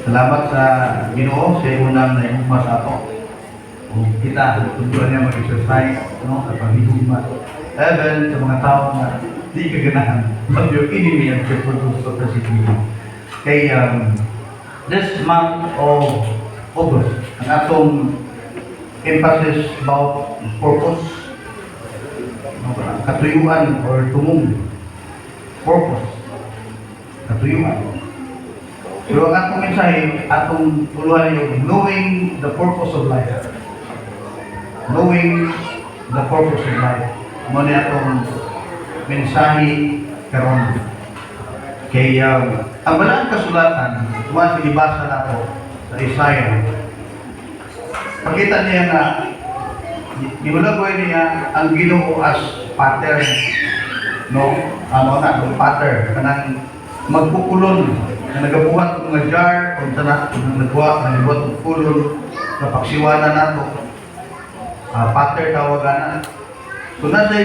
Salamat sa Ginoo sa unang naihuma sa ato. Kung kita, tutuan niya mag-exercise, no, sa paghihuma. Even sa mga tao na di kaganahan, but your enemy and the produce of persecution. Kay this month of August, ang atong emphasis about purpose, katuyuan or tumong purpose, katuyuan. So ang atong mensahe, atong tuluhan yung knowing the purpose of life. Knowing the purpose of life. Muna atong mensahe karon. Kay ang balang kasulatan, tuwa sinibasa na ko sa Isaiah. Pakita niya na nimulagoy niya ang Ginoo as pattern, no? Ano na, ang pattern kanang magkukulon na nagabuhat ng mga jar kung sana nagabuhat ng kulon na paksiwanan nato. Pattern tawagan na. So nasa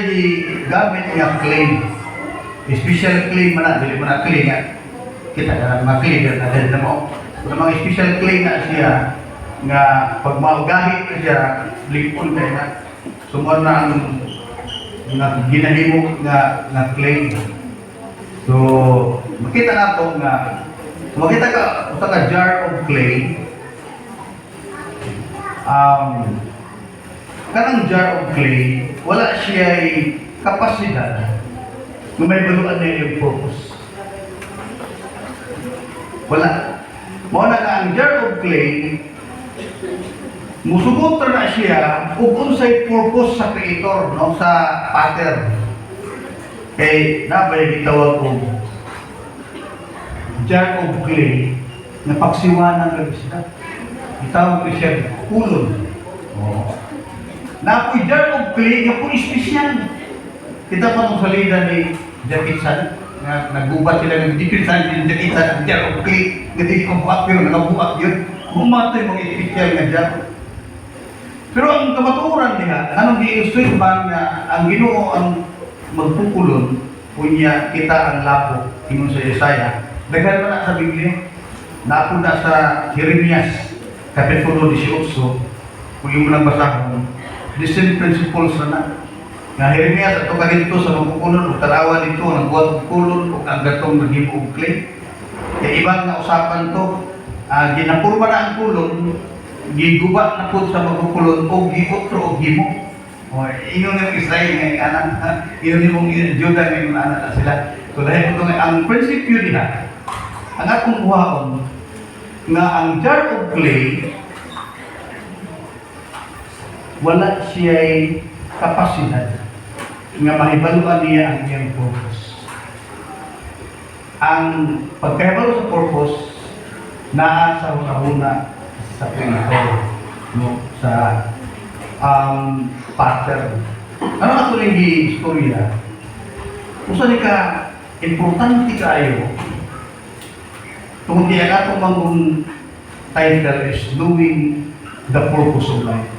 gamit niya claim, special claim man na, dili mo na claim nga kita ka mga claim na dahil na mo. Kung mga special claim na siya nga pag maugahit na siya lipon kayo na sumon na ang ginahimo nga claim. So makita nato nga makita ka usa ka jar of clay, kanang jar of clay wala siya kapasidad na may baluan na yung purpose. Wala. Mao na nga ang jar of clay musugot na siya ug unsay purpose sa creator, no, sa pattern. Kay nabay gitawag og jar of clay na pagsiwanan ng isda. Itawag ko siya kulon. Oh. Na ako'y jar of clay, nga po espesyal. Kita pa nung salida ni Jackie Chan, na nagbubat sila ng dipinsan ni Jackie Chan, jar of clay, nga di ko buhat, pero nagabuhat yun. Bumatay mga espesyal nga jar. Pero ang kamaturan niya, anong i-illustrate ba nga ang Ginoo ang magpukulon, kunya kita ang lapo, ingon sa Isaiah. Daghan pa na sa Biblia, napo na sa Jeremias, Kapitulo 18, kung yung lang basahon, the same principles na. Nga Jeremias, ato ka dito sa magpukulon, o tarawa dito, nagbuhat magpukulon, o ang gatong naghibo og clay. Kaya ibang na usapan to, ginapurma na ang kulon, giguba na po sa magpukulon, o giotro o himo. O, ingon yung Israel ngayon anak, ingon yung Judah ngayon anak na sila. So dahil ito nga, ang prinsipyo nila, ang akong buhaon, nga ang jar of clay, wala siya'y kapasidad nga mahibaluan niya ang iyang purpose. Ang pagkahibalo sa purpose, naa sa una sa creator, no, sa pattern. Ano ato rin istorya? Kung saan ka importante kayo, kung diyan atong mangong title is knowing the purpose of life.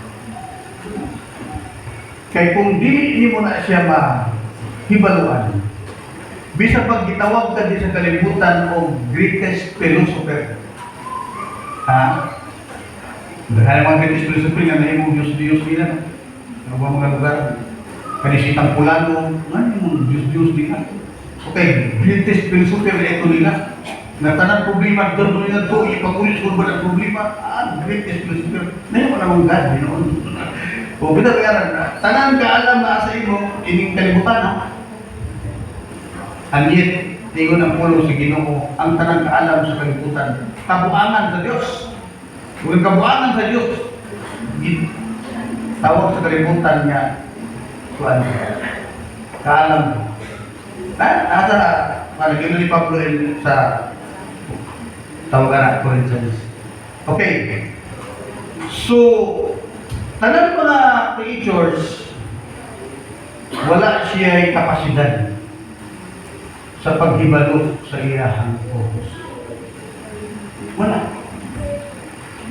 Kaya kung dili mo na siya mahibaluan, bisa pag gitawag ka di sa kalibutan o greatest philosopher, dahil mga greatest philosopher nga nahimong Diyos-Diyos nila, ano ba mga lugar? Kanisitang Pulano, nga yung Diyos-Diyos nila. Okay, greatest philosopher na ito nila. Na tanang problema, doon nila ito, ipagulis ko ba ng problema? Greatest philosopher. Ngayon wala mong God, ganoon. O, kita bayaran, tanang kaalam na sa imo, ining kalibutan, ha? Anyit, tingon ang pulo sa Ginoo, ang tanang kaalam sa kalibutan, kabuangan sa Diyos. Kung kabuangan sa Diyos, tawag sa kalibutan niya, kuan, kaalam. Asa, parang ni Pablo sa tawagan na Corinthians. Okay. So, tanan mga creatures, wala siya'y kapasidad sa paghibalo sa iyahang purpose. Wala.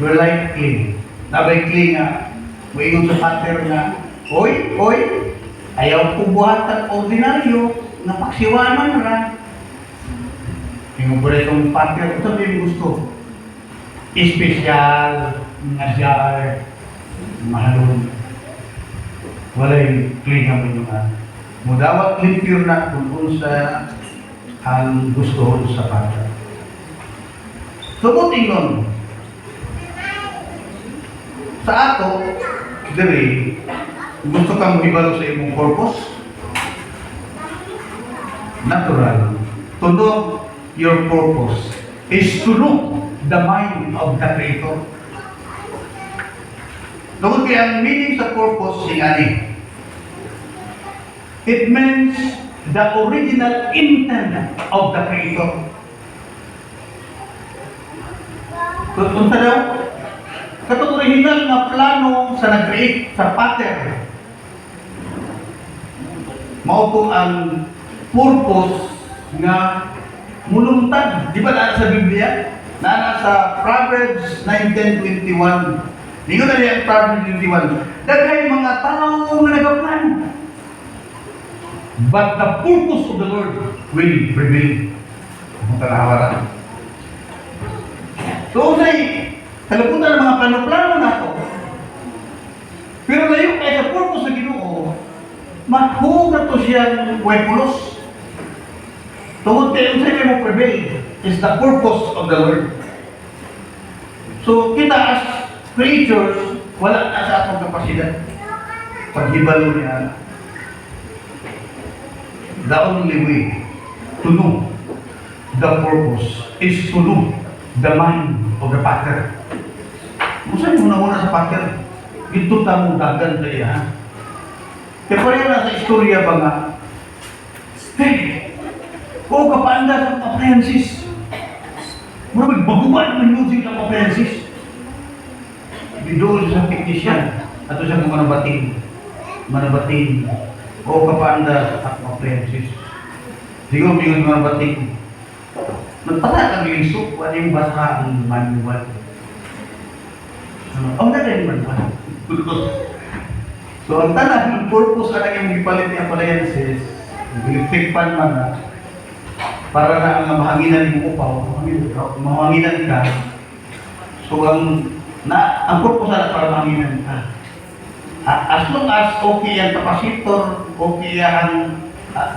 We're like clay. Nabay clay nga, maingong sa pattern nga, oy, ayaw ko buhatan ordinaryo, napaksiwanan na. Yung po rin itong pattern, ito yung gusto. espesyal, nga jar, mahalon. Walay klinga mo yung mudawat limpyo na kung sa ang gusto sa bata. Subutin nun. Sa ato, diri, gusto kang ibalo sa imong purpose? Natural. To know your purpose is to know the mind of the Creator. Tungkol kaya ang meaning sa purpose singani. It means the original intent of the Creator. Kung daw, katong original na plano sa nag-create sa pattern. Mao po ang purpose nga mulungtad. Di ba na sa Biblia? Na sa Proverbs 19:21. Di ko na niya Proverbs 21. Daghay mga tao nga nagaplano. But the purpose of the Lord will prevail. Ang tanawaran. So, kalabutan ng mga plano-plano na ito. Pero layo kaya sa purpose ng Ginoo, mahuga to siyang wepulos. Tungkol kayo sa mo prevail is the purpose of the Lord. So, kita as creatures, wala na sa atong kapasidad. Paghibalo niya, the only way to know the purpose is to know the mind of the pattern. Kung saan mo na sa pattern, ito tamong dagan sa iya. Kaya pareho na sa istorya ba nga, o kapanda sa appliances. Mura magbaguban ng music ng appliances. Doon sa technician, ato siya kung manabating. O kapanda sa appliances. Siguro may manabating. Nagpata kang liso, ano yung basa ang manual. Ang ganda yung manual. So ang tanah, ang purpose ka na yung ipalit ng appliances, electric fan man na, para na ang mahanginan mo upaw, mahanginan ka. So ang purpose na para mahanginan ka. As long as okay ang capacitor, okay ang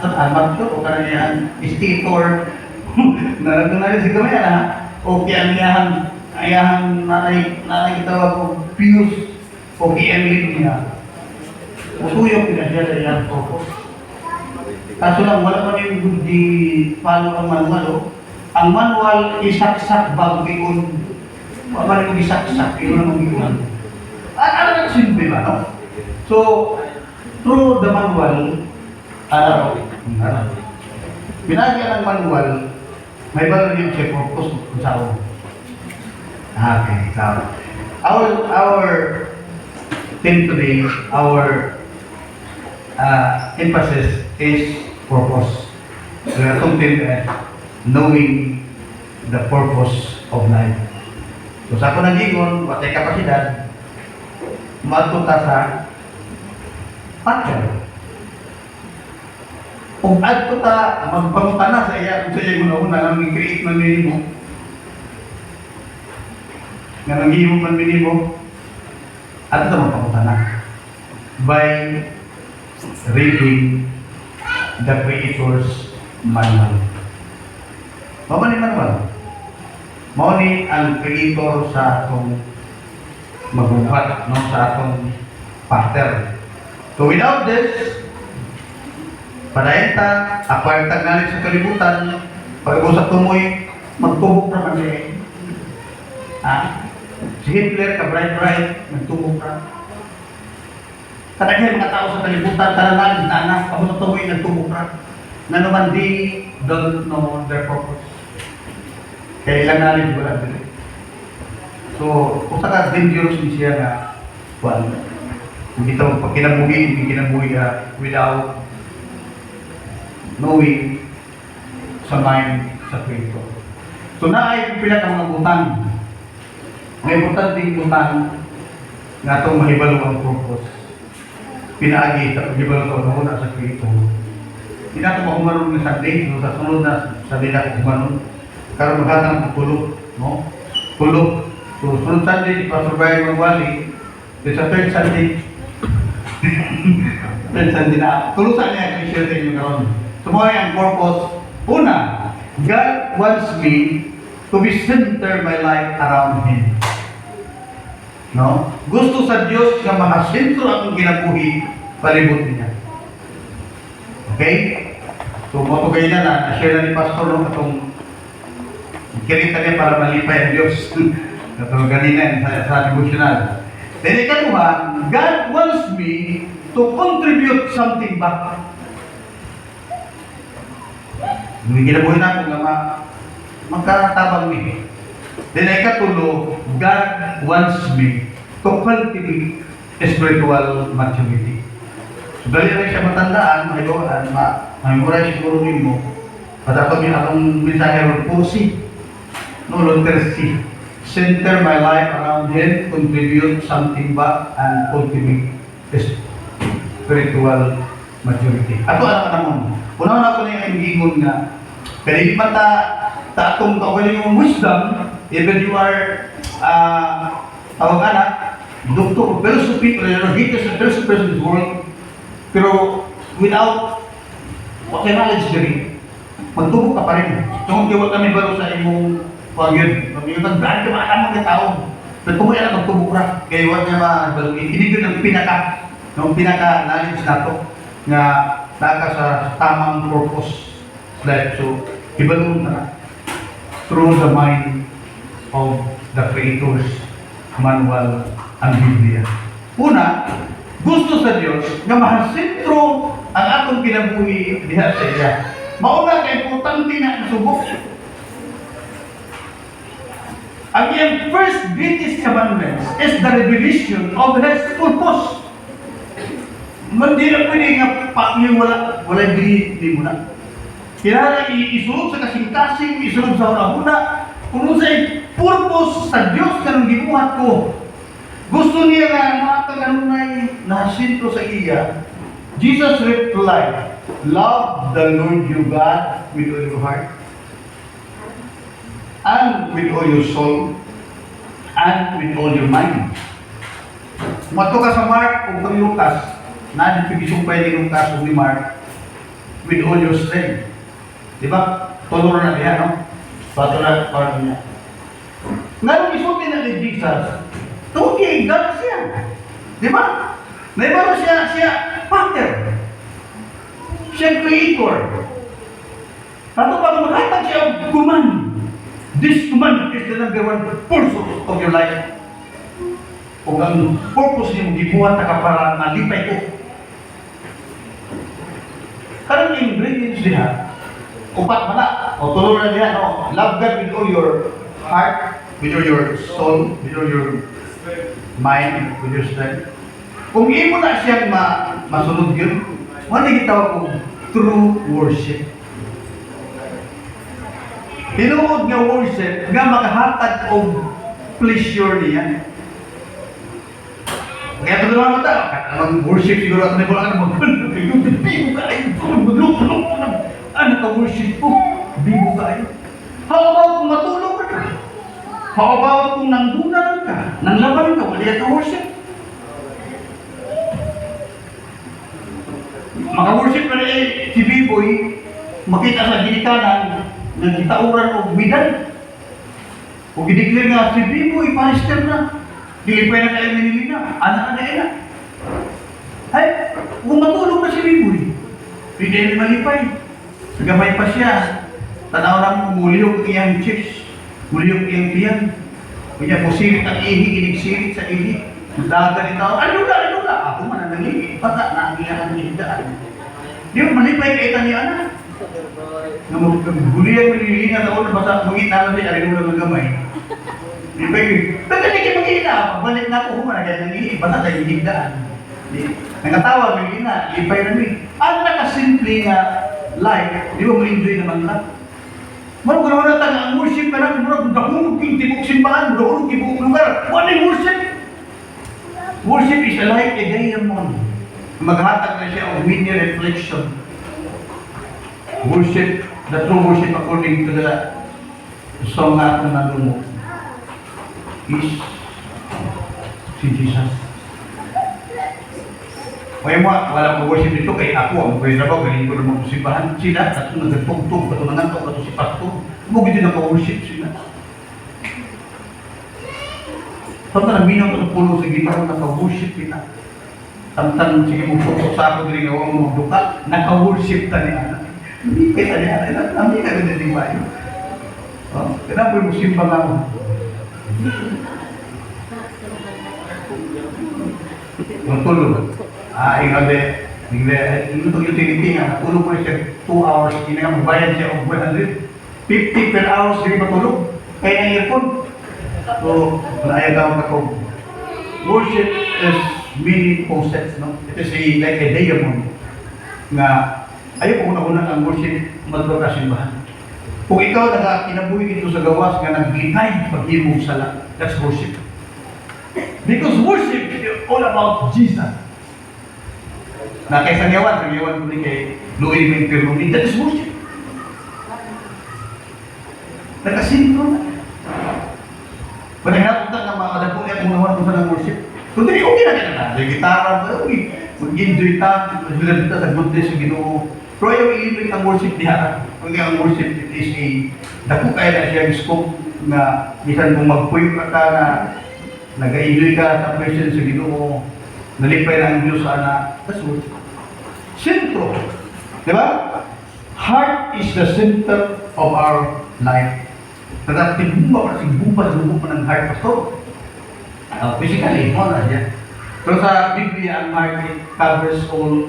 armature, o kanang stator, na si kamay na, okay ang ayahan nanay kitawag ko fuse, okay ang lead niya. Usuyok na siya sa iyang purpose. Kaso lang, wala man yung good di follow ang manual. Ang manual, isaksak bago ikon. Wala man yung isaksak, ikon ang mag-iwan. Ano na simple ba, no? So, through the manual, binagyan ng manual, may bala rin siya purpose kung saan. Okay, so, our theme today, our emphasis is purpose. So, itong theme knowing the purpose of life. So, sa ako nag-ingon, watay kapasidad, matuta sa pattern. Kung adto ta magpangutana sa iya kung sa iya una nang i-create man minimo. Nga nanghimo man minimo. Adto ta magpangutana by reading the Creator's manual. Mao ni manual. Mao ni ang Creator sa atong magbuhat no sa atong pattern. So without this, padayon acquire knowledge sa kalibutan, pag-usap tumoy, magtubok na kami. Si Hitler, ka-bright, nagtubok na. Kadaghan mga tao sa kalibutan, tananan, na pag-usap tumoy, nagtubok na. Na naman di don't know their purpose. Kaya ilang knowledge wala din. So, kung saka dangerous din siya na, hindi ito pagkinabuhi without knowing sa mind sa Creator. So na ay pila ka mga butang. May butang din butang nga itong mahibalo ang purpose. Pinaagi sa mahibalo ito na sa Creator. Hindi na ito makumaroon ng Sunday, so sa sunod na Sunday na kumaroon. Karoon maghatang ng kulog, no? Kulog So, sunod Sunday, si Pastor Brian Magwali, sa third Sunday, third Sunday na, tulusan niya, i-share sa inyo karon. So, mga ang purpose, una, God wants me to be center my life around Him. No? Gusto sa Diyos na makasentro akong kinabuhi, palibot niya. Okay? So, matugay na na-share na ni Pastor no, itong kinita niya para malipay ang Diyos. Ito ganina sa devotional. Then ikaduha, God wants me to contribute something back. Hindi kinabuhin na ako nga magkatabang ni. Then ikatulo, God wants me to cultivate spiritual maturity. So dali rin siya matandaan, mahiluan, ma-memorize siguro mo. Padapat niyo akong mensahe ron po si no longer see. Center my life around Him, contribute something back, and cultivate spiritual maturity. Ato alam naman, una-una ko na yung ingon nga, pero hindi pa ta atong kaugali yung wisdom, even you are tawag anak, doctor, philosophy, or greatest philosopher in this world, pero without what knowledge diri, magtubok ka pa rin. Kung di wala kami baro sa imong pag-yun, pag-yun, brand yung alam mga tao. Pero kung yan ang magtubok ra, kaya wala niya mabalugin. Hindi yun ang pinaka-knowledge na to, nga naka sa tamang purpose life. So, ibalong na through the mind of the Creator's manual ang Biblia. Una, gusto sa Diyos nga mahasentro ang atong kinabuhi diha sa iya. Mauna ka importante na subok. Ang iyang first greatest commandments is the revelation of His purpose. Hindi na pwede nga yung wala di mo na. Kailangan isulog sa kasing-kasing, isulog sa una-una, kung sa purpose sa Diyos ka nung gibuhat ko. Gusto niya na makaganunay na sinto sa iya. Jesus replied, love the Lord your God with all your heart, and with all your soul, and with all your mind. Mato ka sa Mark o kang Lucas, na nagpipisumpay ni Lucas o ni Mark, with all your strength. Diba? Tolong na niya, no? Pato na, parang niya. Ngayon isulti na ni Jesus, okay, God siya. Diba? Naibaro siya, Father. Siya Creator. Tato pa maghatag siya ang command. This command is the number one purpose of your life. O ang purpose niyo, gibuhat ka para malipay ko. Karang ingredients diha, upat mana, o tulong na diha, no? Love God with all your heart, with all your soul, with all your mind, with your strength. Kung imo na siyang masunod yun, wala gitawag kong true worship. Tinuod nga worship, nga makahatag og pleasure niya. Kaya ito naman tayo, ang worship siguro at nabula ka naman, bigo ka kayo, ano ka worship po? Bigo ka kayo. How about kung matulog ka? How about kung nangdunan ka? Nanglaban ka, wala ka worship? Maka-worship ka na si Biboy, makita sa ginikanan, nagitauran o bidan. O gidiklir nga si Biboy, parister na. Dilipay na kayo Manilina, anak na ina. Ay, kung matulog na si Biboy, hindi na malipay. Gamay pa siya. Tanaw lang muliyog iyang chicks, muliyog iyang tiyan. Kanya posirit ang ihi, inigsirit sa ihi. Daga ni tao, ano ka? Ako man ang nangihi. Bata na ang iyang hindaan. Di mo malipay kayo niya anak. Guliyang Manilina na ulo, basta mungit na siya, rin ulo ng gamay. Baga hindi kayo mag-iina, balik na ako humana, kaya nangihi, basta tayo hindaan. Nangatawa, Manilina, lipay na rin. Ang nakasimple nga life, di ba ma-enjoy naman lang? Marang naman natin, ang worship ka natin, marang dahulog yung tibok simbahan, dahulog yung tibok lugar. What is worship? Worship is a life, a diamond. Maghatag na siya of mini reflection. Worship, the true worship according to the song na atong nalungo. is si Jesus. Kaya mo, wala ko worship dito kay ako, ang pwede ba, galing ko naman sa simbahan sila, at kung nagtugtog, katunangan ko, kato si pastor, mugin din ako worship sila. Samtang naminaw ko sa pulo sa gitara, naka-worship kita. Samtang sige mo putok sa ako din nga mo magduka, naka-worship ta ni anak. Hindi kita ni anak, namin na rin din ba yun. Kaya po yung simba nga mo. Matulog. Ingabi, ito yung tinitingan, tulog mo siya 2 hours, hindi nga magbayad siya of 150 per hours, hindi matulog. Kaya ang earphone. So, ayaw daw ako. Worship is many concepts, no? It is like a diamond nga ayaw ko una-una ang worship maduro ka simbahan. Kung ikaw kinabuhi dito sa gawas nga nag-deny paghimong sala, that's worship. Because worship is all about Jesus. Na kay Sanyawan ko ni kay Louis Mentironi, that is worship. Nakasinto na. Panahinapot na ng mga kadagpo niya kung naman kung saan ang worship. Kung hindi, okay na ka na. Yung gitara, okay. Mag-enjoy ta, mag-enjoy ta sa goodness sa Ginoo. Pero ayaw i-enjoy ang worship niya. Kung ang worship is a dako kaya na siya scope na bisan kung magpuyo ka na nag-enjoy ka sa presence sa Ginoo, nalipay na ang Diyos sana, that's worship. Sentro. Di ba? Heart is the center of our life. Kaya timbumba ng heart, pastor. Physically, mo na siya. Pero sa Biblia, ang heart covers all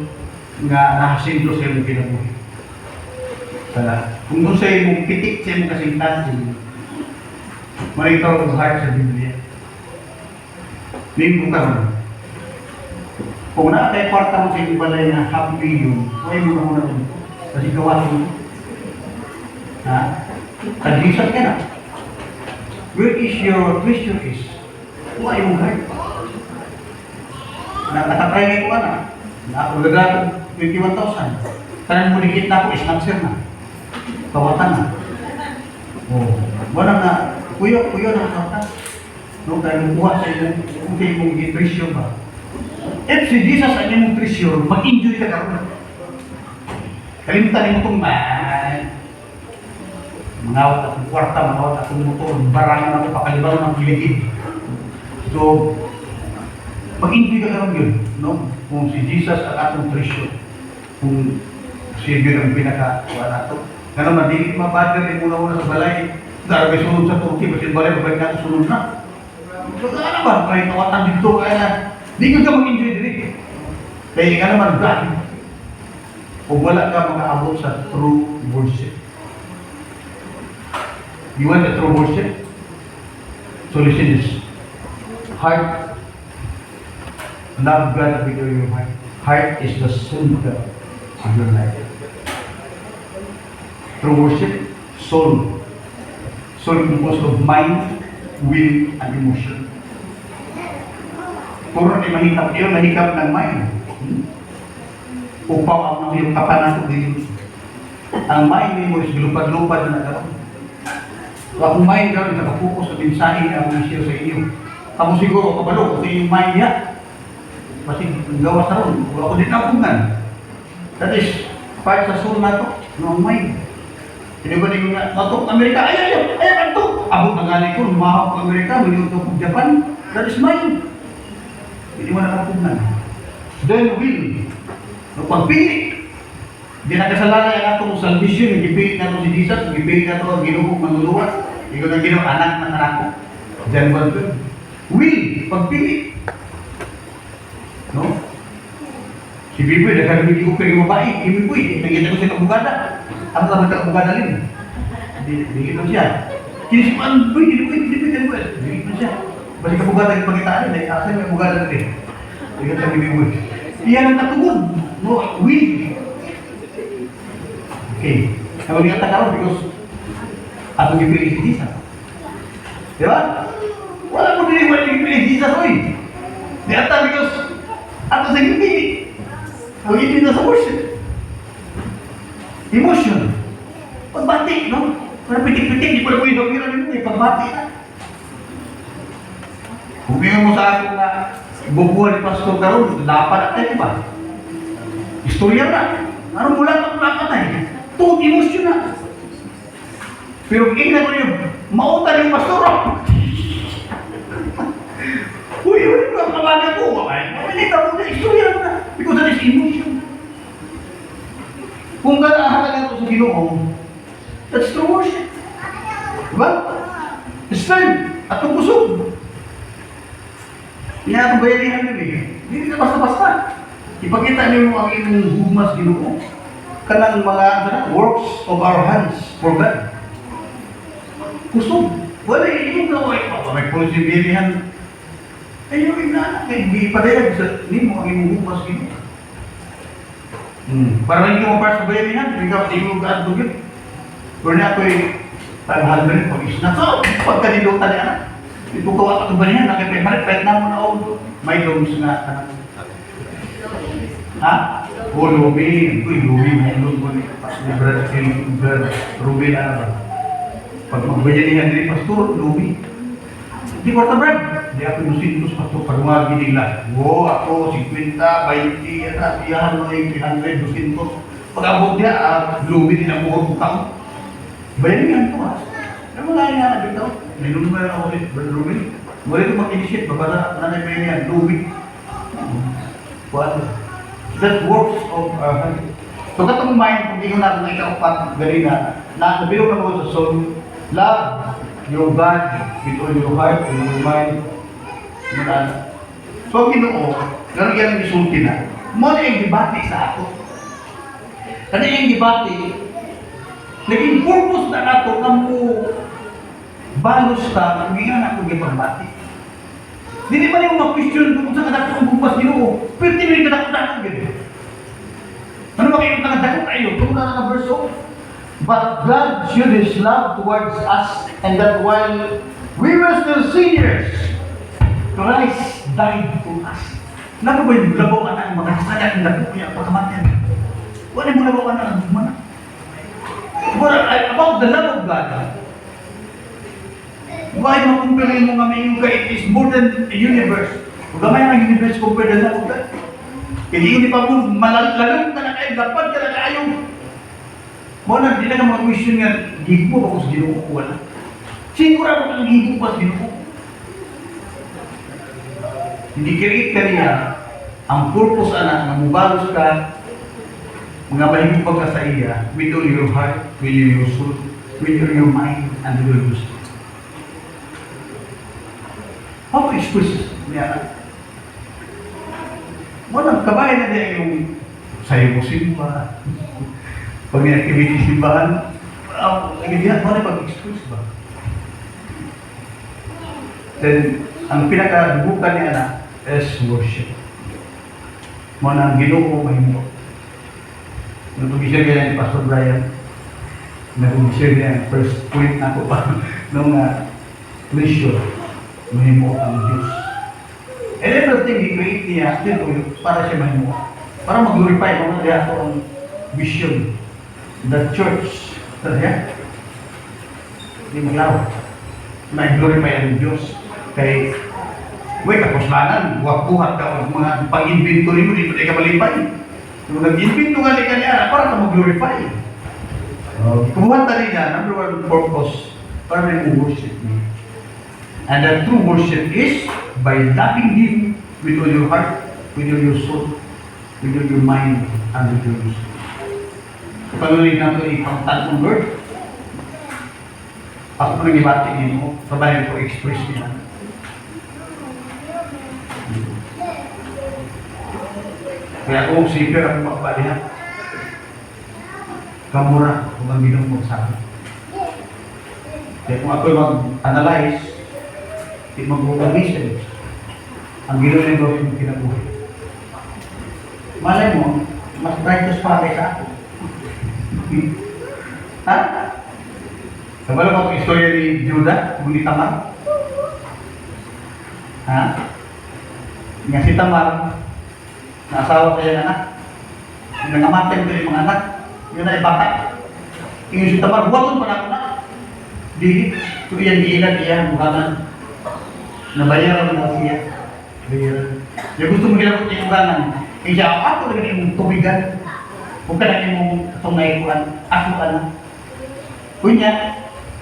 nga nakasinto sa iyong kinabuhi. Kung doon sa iyong pitik sa iyong kasingtasin, maritaw ang heart sa Biblia. Minggo ka mo. Kung na tayo kwarta mo sa iyong balay na half million, huwag mo na muna doon. Kasi gawa mo. Kadisat ka na. Where is your treasure is? Kung ay mong heart. Nakatry ko na. Nakagagawin 21,000. Kanang mo dikit na ako, snapser na. Kawatan na. Wala na. Kuyo na kawatan. No, dahil buha sa iyo, kung kayo mong treasure ba? If si Jesus ang iyong treasure, mag-enjoy ka karoon. Kalimutan mo itong mangawat akong kwarta, mangawat akong motor, barangan ako, pakalibaran ng kiligid. So, mag-enjoy ka karoon yun, no? Kung si Jesus ang atong treasure, kung Savior ang pinaka-kuha nato. Nga naman, di mabader yung muna-una sa balay, dahil may sunod sa Turkey, kasi balay, babalik natin sunod na. So, ano ba? Kaya kawatan dito, kaya na, di ka mag-enjoy din. Kaya nga naman, God, kung wala ka makaabot sa true worship. You want a true worship? So listen this. Heart. Love God with your heart. Heart is the center of your life. True worship, soul. Soul composed of mind, will, and emotion. Puro ay mahikap yun, mahikap ng mind. Upaw ang iyong kapanato din. Ang mind mo is lupad-lupad na nagkaroon. Kung mind ka rin nakapokus sa mensahe na ang share sa inyo. Kamu siguro kabalo sa inyong mind niya. Kasi gawa sa ron. Wala ko din napungan. That is, part sa soul na ito, no mind. Hindi ba nyo nga, matok Amerika, ayaw, ito. Abot na gani ko, lumahap ko Amerika, minuto ko Japan. That is mind. Hindi mo nakapungan. Then will. No, pagpili. Hindi na kasalanan ang atong salvation, nagipili na ito si Jesus, nagipili na ito ang ginugong manluluwas. Ikaw na ginug anak ng anak ko. Then what will? Will, pagpili. No? Si Biboy, nagkakabili ko pero babae, Biboy, nagkita ko siya ng bugada. Ano naman ka bugada rin? Hindi ko siya. Kinisipan, hindi ko siya. Balik ka bugada yung pagitaan, dahil asan may bugada rin. Hindi ka sabi Biboy. Iyan ang natugod. No, will. Okay. Kalau dia tak tahu because atau dipilih Jesus. Ya kan? Walaupun dia dipilih Jesus oi. Dia tak because atau saya dipilih. Kalau itu tidak worship. Emotion. Pagbatik, no? Para pitik-pitik di pada punya dominan ini pagbatik. Kung tingin mo sa akin na bubuhan ni Pastor karon, dapat na tayo ba? Istorya na. Ano mula ng dapat na eh. Tungkol emosyon na. Pero ingnan mo yung mautan yung Pastor. Uy, ang kawagan ko. Malita mo na istorya na. Because that is emotion. Kung ganahan ito sa Ginoo, that's true worship. Diba? Strength at ang busog. Hindi na itong bayanihan yun eh. Hindi na basta-basta. Ipakita niyo ang inyong humas Ginoo. Kanang mga works of our hands for God. Kusog. Wala yung gawin pa. May posibirihan. Eh, yung inanak. Hindi padayag sa nimo ang inyong humas Ginoo. Para hindi mo para sa bayanihan, hindi ka tingin ka at dugit. Pero na ako'y 500 pag-isna. So, pagkanilutan niya na. Ito kawa ka ba niya? Nakipay-marit, kahit na mo na ako. May lungs na. Ha? O, lumi. Ito yung lumi. May lungs ko ni Brad Ruben. Pag magbayanihan din, Pastor, lumi. Di ko ito, Brad. Di ako yung sintos, Pastor. Pag mga ginigla. Wo, ako, 50, 20, at iyahan mo yung 300, 200. Pag abot niya, lumi din ang buhok bukang. Bayanihan ito, ha? Ano mga nga bitaw? May lumay ako ulit, Brother Ruben. Muli ito mag-initiate, babala na may yan, lubig. What? That works of our hand. So katong mind, kung hindi ko natin nakikaupat, ganina, nabilog na mo sa soul, love your God with all your heart, with your mind, so ang Ginoo, gano'n yan ang isulti na, mo na yung debate sa ako. Ano yung debate? Naging purpose na nato na mo balos ka, hindi nga na akong ipagbati. Hindi ba yung ma-question kung sa kadako ang bumpas Ginoo? Pero tinili kadako-dako gano'n. Ano ba kayo kadako tayo? Kung na verse 2. But God showed His love towards us, and that while we were still sinners, Christ died for us. Naku ba yung labaw ka na ang makasaya ng labaw niya pagkamatyan? Wala yung labaw ka na ang bumana. About the love of God, why makumpirin mo kami yung it is more than a universe. Kung gamay ang universe compared to the love of God. Hindi yun pa mo, malalang ka na kayo, dapat ka na kayo. Muna, hindi na ka mga question nga, gigo ako sa Ginoo ko, wala. Siguro ako kang gigo pa sa Ginoo. Hindi create ka niya, ang purpose na mubalos ka, mga mahigupag ka sa iya, with all your heart, with your soul, with all your mind, and with your wisdom. How to express niya? Muna, kabahin na niya yung sayo mo simba, pag may activity simbahan, nagigyan mo na pag-express ba? Then, ang pinakadubukan niya na is worship. Muna, ang Ginoo mahimo. Nung pag-share niya ni Pastor Brian, nag-share niya first point na ko pa nung pleasure, mahimo ang Diyos. And everything He create niya, dito, para siya mahimo. Para mag-glorify, mga niya ako ang vision. The church, talaga, hindi maglaw. Mag-glorify ang Diyos. Kay, kapusmanan, buhat-buhat ka, mga pag-inventory mo, dito ay ka malipay. Kung nag-inventory ka niya, para ka mag-glorify. Kumuhan tali niya, number one purpose, para may worship niya. And that true worship is by loving Him with all your heart, with all your soul, with all your mind, and with your wisdom. Panuloy na ito ipang tatlong word. Ako po nang ibati niyo, sabayan ko express niya. Kaya kung sige ako makapalihan, kamura kung ang ginong mo sa akin. Kaya kung ako'y mag-analyze, di mag-organization, ang ginong yung gawin mo kinabuhay. Malay mo, mas brightest pa sa ako. Ha? Kabalo mo ang istorya ni Judah, ni Tamar? Ha? Nga si Tamar, naasawa kaya ng anak. Yung nangamatay ko yung mga anak, yun ay bata. Yung si Tamar, buwaton pa na ako na. Di, ito yan, iilan, iyan, bukanan. Nabayaran na siya. Bayaran. Yung gusto mo ginabot niya yung ganan. Kaya siya, ako na yung tubigan. Huwag ka na yung tungay kuhan. Ako ka na. Kunya,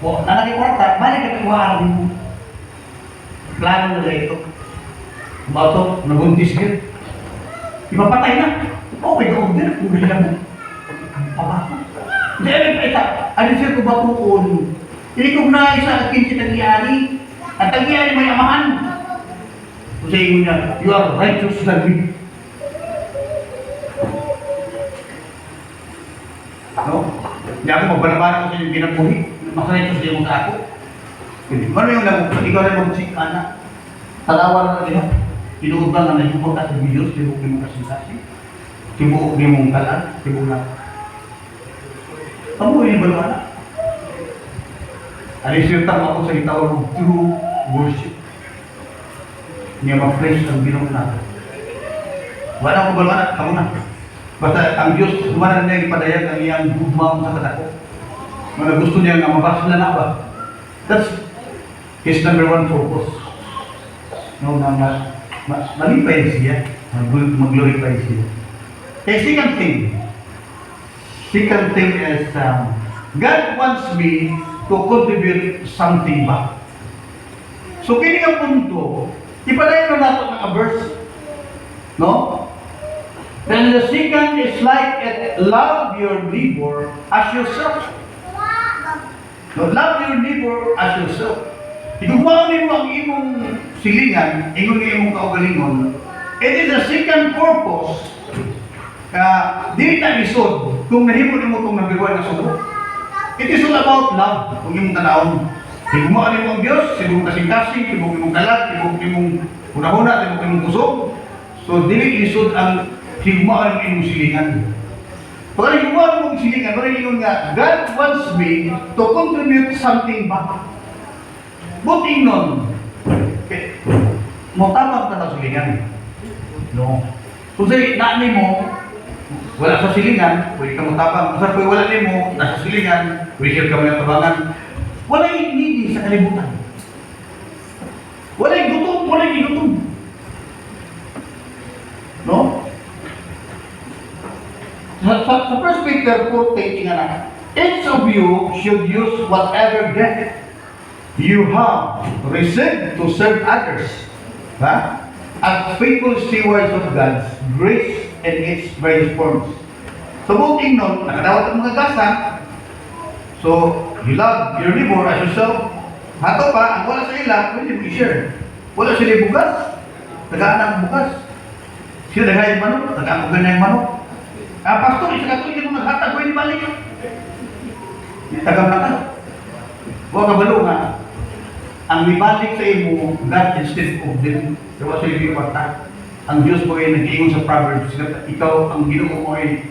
nanaki kwarta, balik ka kuhaan mo. Plano nila ito. Bato, nabuntis ka. Ipapatay na. Okay, order. Kung gila mo. Pabako. Hindi, pa ita. Ano siya ko batuon? Hindi ko na isa akin si Tagiani. At Tagiani may amahan. Kung sa inyo niya, you are righteous than me. No? Hindi ako magbalabanan ko sa inyong ginabuhi. Makarighteous din mo sa ako. Ano yung lagot? Ikaw na mag-sik, anak. Talawa na nila. Tinuod ba na nahimot ka sa Diyos, tibok ni mong kasing-kasing. Tibok ni mong kalan, tibok na. Kamu yung balwana. Alisirtang ako sa itawag ng true worship. Niya ma-flesh ang binong natin. Wala ko balwana, kamu na. Basta ang Diyos, kumanan niya ipadayag ang iyang gugmam sa katako. Mga gusto niya nga mabasla na ba? That's his number one focus. No, malipay siya, mag-glorify siya. Second thing is, God wants me to contribute something back. So, kini nga punto, ipadayon na nato ng verse, no? Then the second is like love your neighbor as yourself. No, love your neighbor as yourself. Igumaw mo ang imong silingan, ingon nga imong kaugalingon, it is the second purpose. Di na isod kung nahimo mo itong number one na subo. It is all about love. Kung imong tanawon, igumaw mo ang Diyos, imong kasing-kasing, imong kalat, imong huna-huna, imong kusog. So, dili isod ang higumaan mo imong silingan. Pag higumaan mo imong silingan, parang ingon nga, God wants me to contribute something back. Buting nun, matabang ka na silingan. No. Kung sa'yo, naani mo, wala sa silingan, pwede ka matabang. Kung wala ni mo, nasa silingan, pwede ka may tabangan. Wala yung hindi sa kalibutan. Wala yung gutom. No? Sa 1 Peter 4:8 nga na, each of you should use whatever gift you have received to serve others. As faithful stewards of God's grace in its various forms. So, buting nun, nakadawat ang mga gasa. So, you love your neighbor as yourself. Hato pa, ang wala sa ila, pwede mo i-share. Wala sila bukas. Tagaan ang bukas. Sila dagay yung manok, tagaan mo ganyan yung manok. Pastor, isa ka ito, hindi mo naghatag, pwede balik. Tagam na ka. Huwag ka balo nga. Ang ibalik sa imo, God instead of them. Diba sa iyo yung ang Diyos po ay nag-iingon sa Proverbs, ikaw ang Ginoo mo ay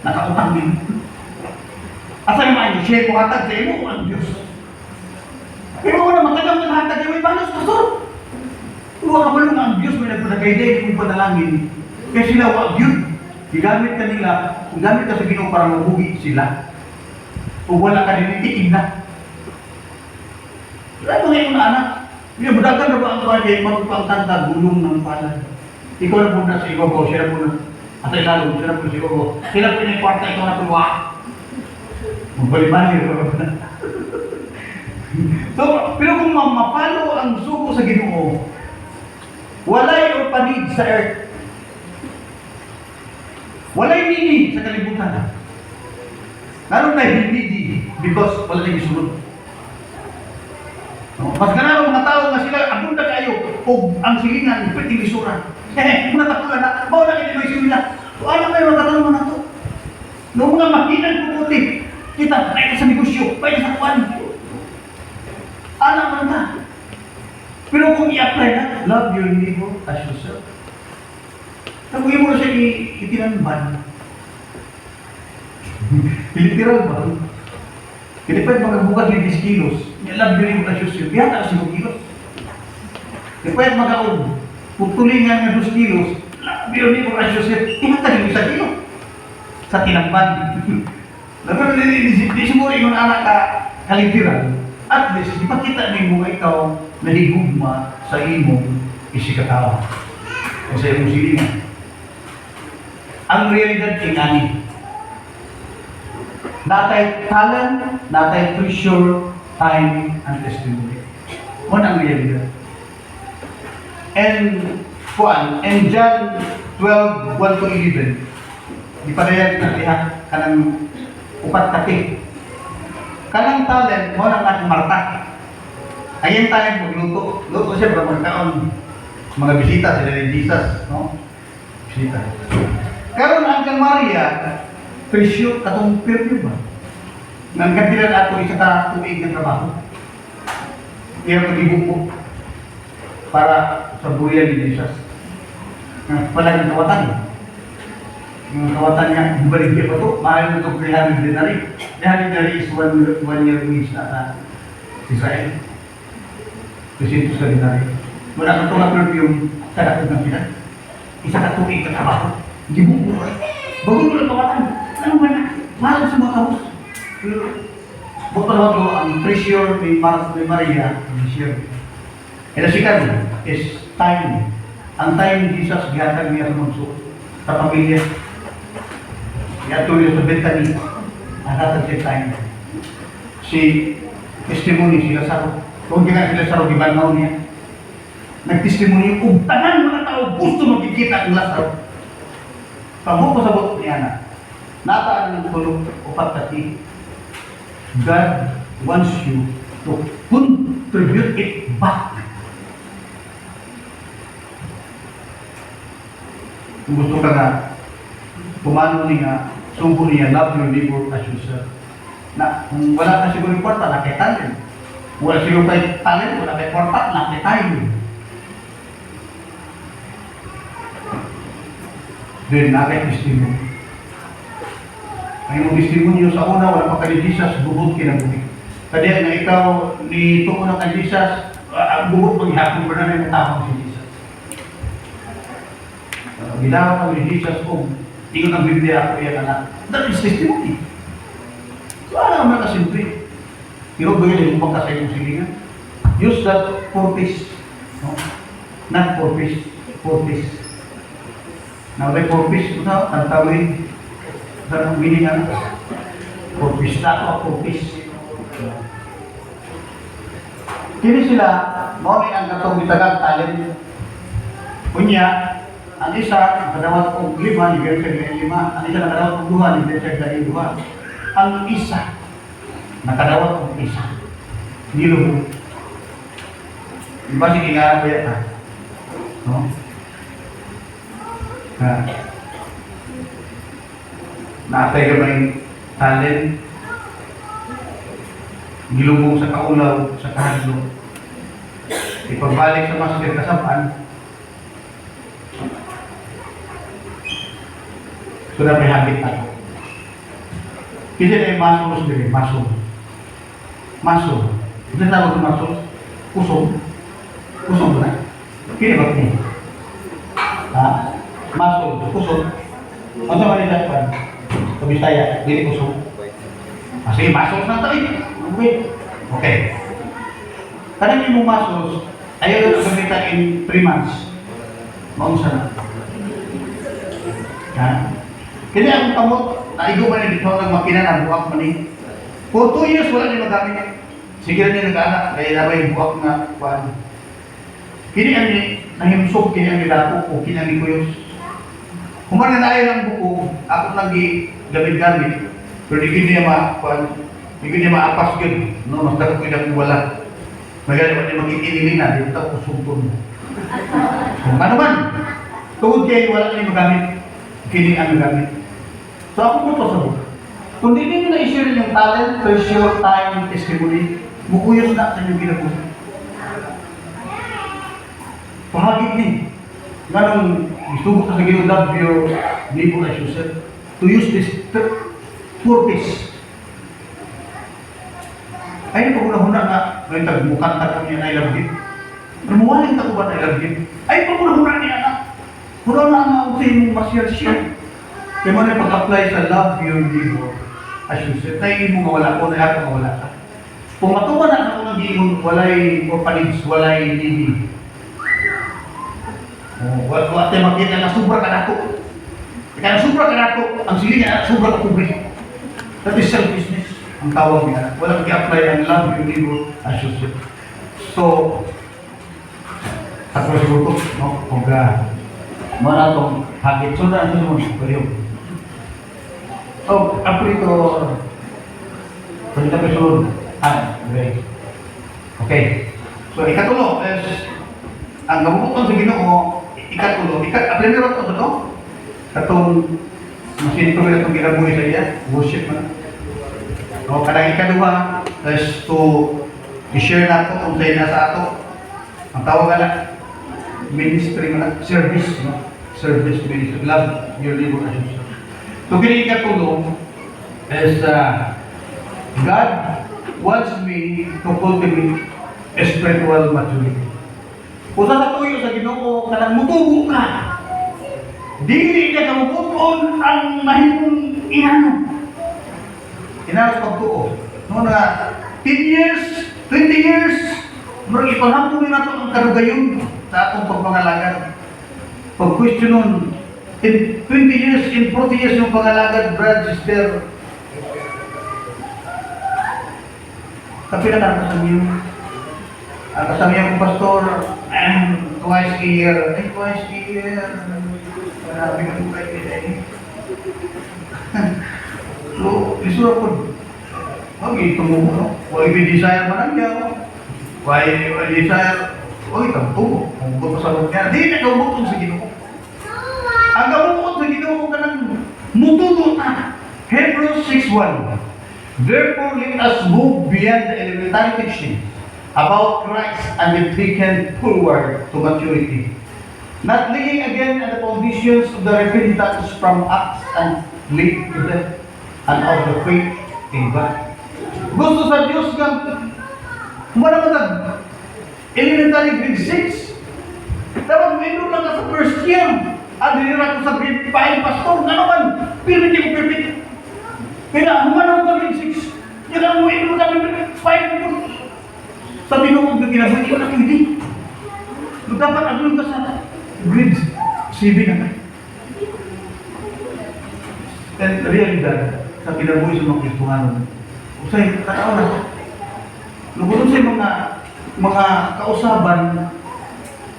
nakautang din. Asa yung mga share mo hatag sa imo ang Diyos. Pero wala matagang ng hatag ay balos, pastor. Huwag ka balong ang Diyos may nagpadagayday kung panalangin. Kaya sila wag yun. Gigamit ka nila, gigamit ka sa Ginoo para mabuhi sila. Kung wala ka rin, itig na. Wala mo ngayon na anak. Yung budagan na ba ang kanya, magpangtanda, gulong ng palad. Ikaw na po na sa ibabaw, siya na po na, at ay lalong, siya na po sa ibabaw. Sila po yung kwarta, ikaw na po, wak. Magbalimani, so, pero kung mapalo ang suko sa Ginoo, walay orphanage sa earth. Walay nini sa kalibutan. Naroon na hindi because wala nang isunod. Mas ganang mga tao nga sila, abun na kayo, o ang silingan, pwede isura. Mga tapulan na, bawa na kayo may sila. So, ano kayo natatanong na ito? Noong mga makinan puputi, kita, tayo sa negosyo, pwede sa kuwan. Alam mo na. Pero kung i-apply na, love your neighbor as yourself. Kung mo na siya itinanban, literal ba? Hindi pwede magbukas ng 10 kilos. Love your neighbor as yourself. Biya ka 5 kilos. Hindi pwede mag-aod. Putulingan ng 2 kilos. Love your neighbor as yourself. Ihatag yung 1 kilo. Sa tinamban. Pero di siguro yung anak ka kalitiran. At least, ipakita ni mo ikaw na higugma sa imong isikatawa. O sa imong silingan. Ang realidad ingani. Natay talent, natay treasure, time, and testimony. Mo ang realidad. And John 12, 1 to 11, di pa rin natihan kanang upat kati. Kanang talent, mo nang atong Marta. Ayun talent magluto. Luto siya para magkaon mga bisita sila ni Jesus, no? Bisita. Karon ang kang Maria, presyo katong perfume ba? Nang kandilan ato isa ka tuig ng trabaho. Iya mag-ibuko para sa buyan ni Jesus. Pala ng kawatan. Yung kawatan niya, baligya pa ito, mahal na ito 300 denari. 300 denari is one year wage na sa Israel. 200 sa denari. Wala ka ito na perfume sa dakot ng sila. Isa ka tuig ka trabaho. Hindi mo po. Bago mo lang kawatan. Ano ba na? Mahal sa mga kaos. Buto na ito, ang treasure ni Maria, treasure. And the second is time. Ang time ni Jesus, gihatag niya sa munso, sa pamilya. Iatuloy sa Bethany, ang hatag siya time. Si testimony sila sa kung gina sila sa gibanaw niya, nagtestimony kung tanan mga tao gusto magkikita ang Lazaro. Pagbuko sa buto niya na, nataan ng tulog upat kati, God wants you to contribute it back. Kung gusto ka nga, pumano niya, sumpo niya, love your neighbor as yourself. Na, kung wala ka siguro yung kwarta, nakay talent. Kung wala siguro tayo talent, wala kay kwarta, nakay time. Then, nakay testimony. Ang iyong testimony sa una, wala pa kay Jesus, bubog kinabuhi. Kaya na ikaw, ni tuko na kay Jesus, bubog paghihapon pa na yung tapang si Jesus. Ginawa kami ni Jesus kung tingin ang Biblia ako yan anak. That is testimony. So, alam mo na simple. Pero bagay yung kumang kasay yung silingan. Use that purpose. No? Not purpose. Purpose. Now, the purpose, ito na, ang tawin, sa meaning ano? Purpose na ako, purpose. Kini sila, mo ni ang katong bitagang talent. Kunya, ang isa, nakadawat kong 5, ni Berteg na 5. Ang isa, nakadawat kong 2, ni Berteg na 2. Ang isa, nakadawat kong 1. Nilubo. Diba sige nga, kaya ka? No? Naatay ka may talent, nilubong sa kaulaw, sa kahadlo. Ipagbalik sa master kasapan, so na may habit ako. Kasi na yung masos din, maso. Maso. Ito na tawag ng masos. Kusog. Kusog na. Kini ba niya? Ha? Maso. Kusog. Ano ba nila pa? Kabisaya. Dili kusog. Sige, masos na tayo. Okay. Kanang yung masos, ayaw na gamitan in 3 months. Maunsa na. Ha? Kaya ang kamot, naigo man dito ng makina na buwak man eh. For 2 years, wala niya magamit. Sige na niya nag-anak, kaya na may buwak na kuwan. Kini ang nahimsog, kini ang nilapo o kini ang nikuyos. Kumana na ayaw ng buko, ako nang gamit-gamit. Pero di niya ma-kuwan, di niya ma-apas yun. No, mas dapat ko yung wala. Magaling niya mag-iinili na, di ito kusumpon mo. Kung ano man, tungod kayo wala niya magamit, kini ang nagamit. So ako po sa buka. Kung di nyo na-issue rin yung talent, treasure, time, testimony, mukuyos na sa inyong ginabuhay. Pahagit din. Ganong gusto mo sa gino love your neighbor as yourself. To use this purpose. Ay, pagkuna-huna nga, may tagmukanta ko niya na I love you. Namuwaling ka ko ba na I love you? Ay, pagkuna-huna niya na. Puro na nga ako sa inyong masyar-syar. Kaya mo na pag-apply sa love your neighbor as you said, na hindi mo mawala ko, na ako mawala ka. Kung matuman na ako ng gigon, walay orphanage, walay living. Wala tayo makita na sobra ka nato. Kaya sobra ka nato, ang sili niya, sobra ka kubre. That is selfishness, ang tawag niya. Walang i-apply ang love, yung libro, associate. So, ako siguro, no, kung mga itong habit, so na ano naman, paliw. So, ako ito, pwede na kasunod. Great. Okay. So, ikatulo is, ang gamuton sa Ginoo, ikatulo, primero ito, katong masinto na itong ginabuhi sa iya, worship man. So, kadang ikaduha is to i-share nato kung sa'yo na sa ato. Ang tawag na ministry man, service, no? Service ministry, love your neighbor as yourself. So, ikatulo is God wants me to cultivate spiritual maturity. Kung sa tuyo sa Ginoo, kanang mutubo ka. Dili ka kamubuton ang mahimong inano. Inano sa pagtuo. No na 10 years, 20 years, murag ipanghampo na nato ang karugayon sa atong pagpangalagad. Pag-question nun, in 20 years, in 40 years yung pangalagad, brad, sister, kapila na sa iyo. Ang kasama yung pastor, twice a year. Twice a year. Marami ka po kayo nila So, isura po. Ito mo mo, no? Why we desire man ang yaw? Why desire? Ito mo. Kung buto sa loob niya. Di na kaubutong sa Ginoo. Ang kabukot sa Ginoo ka ng mututo na. Hebrews 6:1. Therefore, let us move beyond the elementary teaching about Christ and be taken forward to maturity. Not laying again at the foundations of the repentance from acts and lead to death and of the faith in God. Gusto sa Diyos ka, kumanamatag, elementary grade 6. Dapat may lang ka sa first year. At dinira ko sa grade 5, pastor, ano man, perfect ko perfect. Kaya humanaw ka grade 6. Yan ang may ka grade 5. Sa tinuod na ginagawa, hindi ko na pwede. Dapat ano ka sa grade 7 na. And realidad, sa kinabuhi sa mga Kristuhanon, usay, katao na. Lugunod sa mga kausaban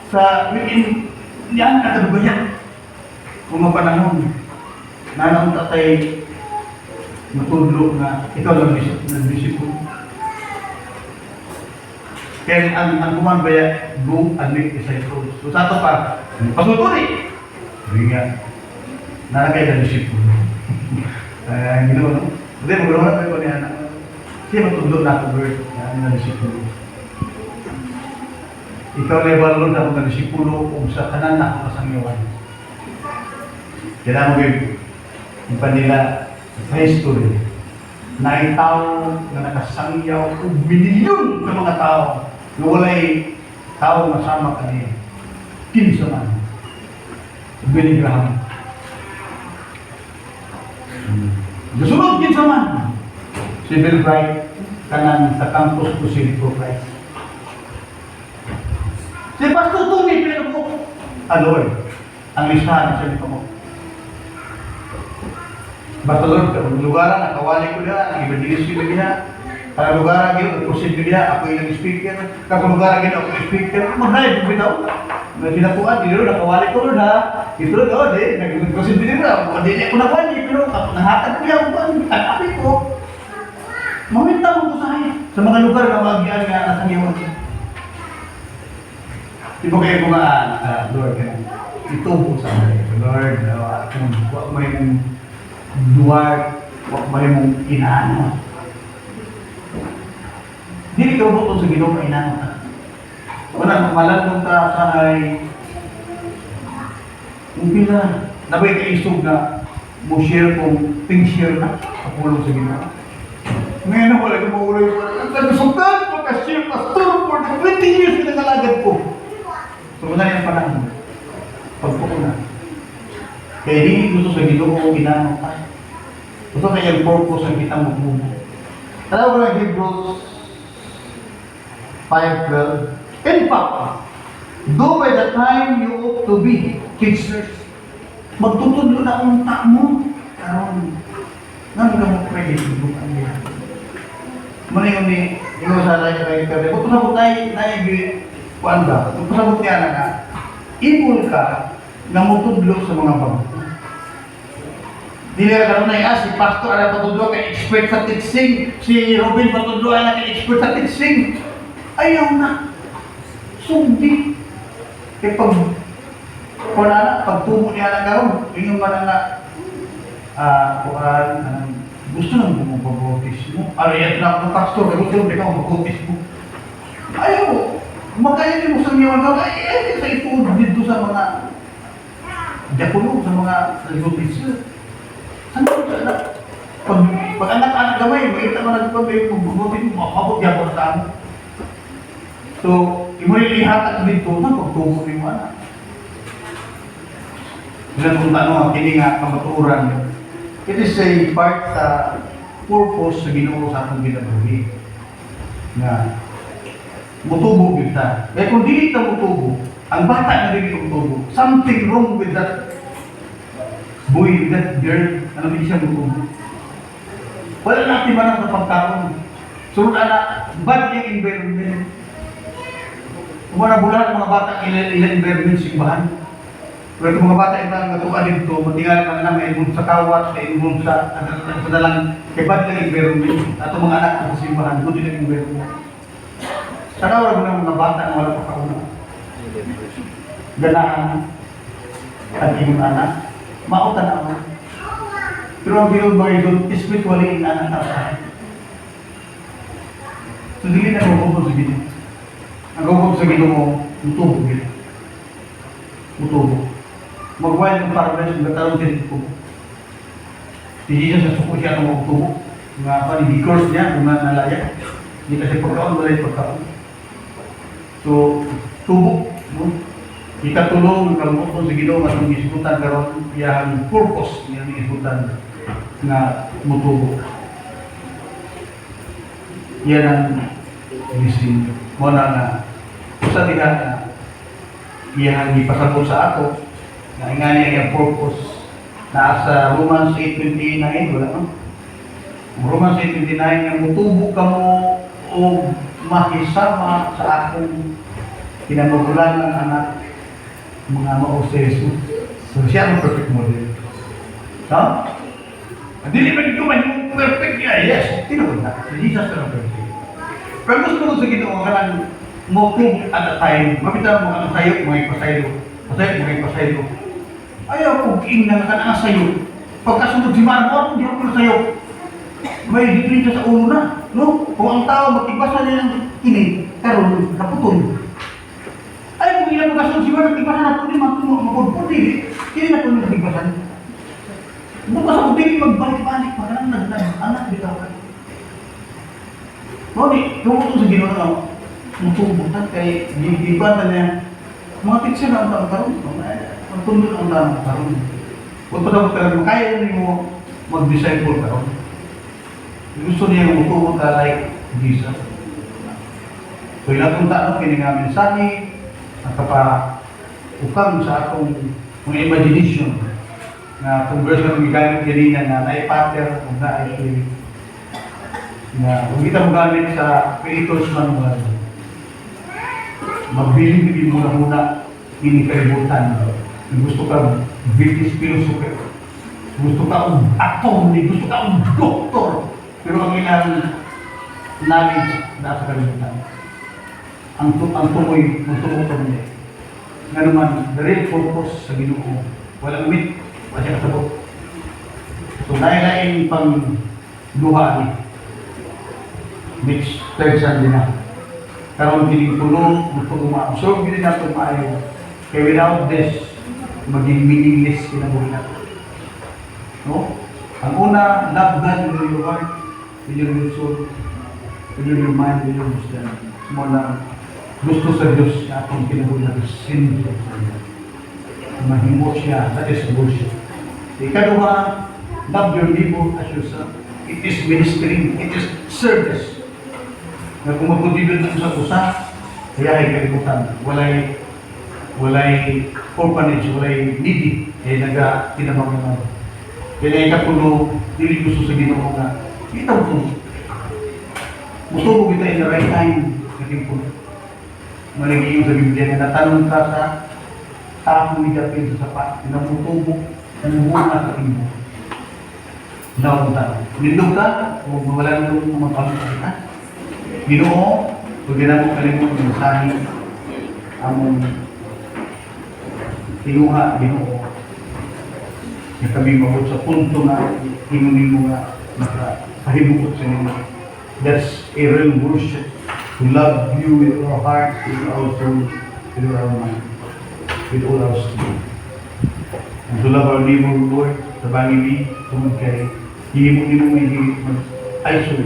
sa within yan at kadubayan. Kung mapanahon, nanang tatay matudlo na ikaw lang nagbisip ko. Kaya ang kumambaya, go and make disciples. So sa ito pa, pasuturi. Hindi nga, nalagay na disciple. Hindi naman, no? Hindi, magulong na tayo niya na, siya matudlo na ako, Bert, na disciple. Ikaw na ibalon na mga disipulo kung sa kanan na ako kasangyawan. Kailangan mo yung panila sa history na ay tao na nakasangyaw o milyon ng mga tao na walay tao masama kanina. Kinsa man. Billy Graham. Gusunod kinsa man. Si Bill Bright kanan sa campus ko si Pro Christ. Si Pastor Tony pinagpo. Lord, ang listahan sa nito mo. Basta Lord, kung lugaran, nakawali ko na, nag-evangelist ko na, kung lugaran gino, nag-proceed ko na, ako yung nag-speaker, kung lugaran gino, ako yung speaker, mag-live ko bitaw. Sinapuan, dito nakawali ko na, ito na, nag-proceed ko na, hindi ako nawali, pero nahatag ko yan, ang ko. Mamita mo ko sa mga lugar na magian nga nasangyawan siya. Di ba kayo mga, Lord, ito po sa akin, Lord, kung huwag mo yung luwag, huwag mo yung inaano. Hindi ka bukod sa Ginoo ka inaano ka. Wala, malandong ka sa ay kung pila, nabay ka isog na mo share kung ping-share na kapulong sa Ginoo. Ngayon na wala kong mauloy ko. Ang nagsusugan ko ka-share pastor for the 20 years na nakalagad ko. So, wala yung panahon. Pagpukuna. Kaya hindi gusto sa Ginoo inaano ka. Gusto kaya yung purpose ang kita mo. Alam mo na Hebrews 5:12. In fact, do by the time you ought to be teachers, magtutudlo na unta mo. Karon, nang mo pwede tudukan niya. Muna ni, yung sa lahat kayo pero kung pasabot na kuan ba, kung pasabot niya na imul ka na mutudlo sa mga bago. Dili ka karon na si pastor ala patudlo kay expert sa teaching, si Robin patudlo ala kay expert sa teaching. Ayaw na. Sugdi. Kaya pagtubo niya na karon, yung man na gusto nang bumabautismo. Yan na ang pastor, gusto nang bumabautismo. Ayaw. Magkaya mo sa niyawan ka, sa ito dito sa mga diakono, sa mga bautismo. Saan ko na? Pag anak-anak gamay, may ita man nagpapay, bumabautismo, makabot yan ko na tamo. So, imulilihatag dito na pagtubo ni mo anak. Ilan kung tanong, kini nga kamaturan. It is a part sa purpose sa Ginoo sa atong ginabuhi. Na mutubo kita. Kaya kung dili ka mutubo, ang bata na dili mutubo, something wrong with that boy, that girl, ano din siya mutubo. Wala natin man ang pagkaroon. Sunod anak, bad yung environment. Kung mga bulan mga bata ilan environment simbahan. Pero itong mga bata ito ang natuan dito, matingal ka na may sa kawat, sa inbun sa dalang kebad ng environment. At mga anak sa simbahan, doon din ang environment. Sana wala mo ng mga bata na wala pa kauna. Ganaan at iyong anak, mautan na ako. Pero ang ginod mga idol, spiritually ang anak na sa akin. So, hindi na gugubog sa ginoo. Ang gugubog sa ginoo, mutubo ginoo. Mutubo. Mag-wild ng paradise, magkaroon din ito. Si Jesus na suko siya itong magtubo. Nga pa, hindi course niya, kung nalaya. Hindi kasi pagkaon, wala yung pagkaon. So, tubo. No? Ikatulong, kalmot ko sa Ginoo, at ang isbutan karon yung purpose niya ng isbutan na mutubo. Yan ang gising. Muna na, sa tiga na, iyang ipasabot sa ato, na nga niya yung purpose na sa Romans 8:29, wala no? Romans 8:29, yung mutubo ka mo o makisama sa akong kinamagulan ng anak mga mauseso. So siya ang perfect model. Ha? Hindi ba ito man yung perfect niya? Yes, tinawag na. Si Jesus na perfect. Pero gusto ko sa Ginoo ka lang moving at a time, mabitaw mo ang sayo, mga ipasaylo. Pasaylo, mga ipasaylo. Ayaw kong kiingnan ka na sayo. Pagkasunod si Marco, hindi ako sayo. May degree sa ulo na. No? Kung ang tao magtibasa niya ng kinig, karon naputol. Ayaw kung ilang pagkasunod si Marco, nagtibasa na puti, mapudputi. Kini na po nagtibasan. Bukas ako din magbalik-balik, parang anak bitaw ka. Ngunit, tungkol sa Ginoo na mutubutan kay gigiban na niya. Mga teacher na ang karon, magtundot ang tanong karon. Huwag pa dapat talaga kaya mo mag-disciple karon. Gusto niya mutubo ka like Jesus. So ilang tanong kini nga mensahe nakapa-ukang sa atong mga imagination na kung verse na gumigamit kanina na naipater o na ay na kung kita mo gamit sa creator's manual, magbiling-biling muna ini kalibutan. Gusto ka British philosopher, gusto ka attorney, gusto ka doktor, pero ang ilang knowledge na sa kalibutan. Ang tumoy ka niya. Nga naman, the real purpose sa Ginoo, walang wit, wala siya kasabot. So, lain-lain pang luha ni next third Sunday na. Karoon kining tulong, gusto ma-absorb din natin maayo. Kaya without this, maging meaningless kinabuhi natin. No? Ang una, love God with your heart, with your soul, with your mind, with your wisdom. Mula gusto sa Diyos na atong kinabuhi natin, sin sa Kanya. Mahimo siya, that is worship. Ikaduha, love your neighbor as yourself. It is ministering, it is service. na kung mag-contribute mo sa usa, kaya ay kalimutan. Walay orphanage, walay needy, tinabang naman. Kaya ay kapulo, dili gusto sa Ginoo nga, kita mo gusto mo kita in the right time, naging po. Malagay sa Biblia na natanong ka sa tapo ni Japin sa sapat, namutubok, namuhuna sa timbo. Napunta. Nindog ka, o wala nang mga pamilya. Ginoo, pag ginamong kalimut ng sahi, among tinuha, Ginoo. Na kami mabot sa punto na inunin mo nga nakahibukot sa inyo. That's a real worship. To love you with our heart, with our soul, with our mind, with all our strength. And to love our neighbor, Lord, sa bangin ni, tumag kay, hindi mo mag-isolate.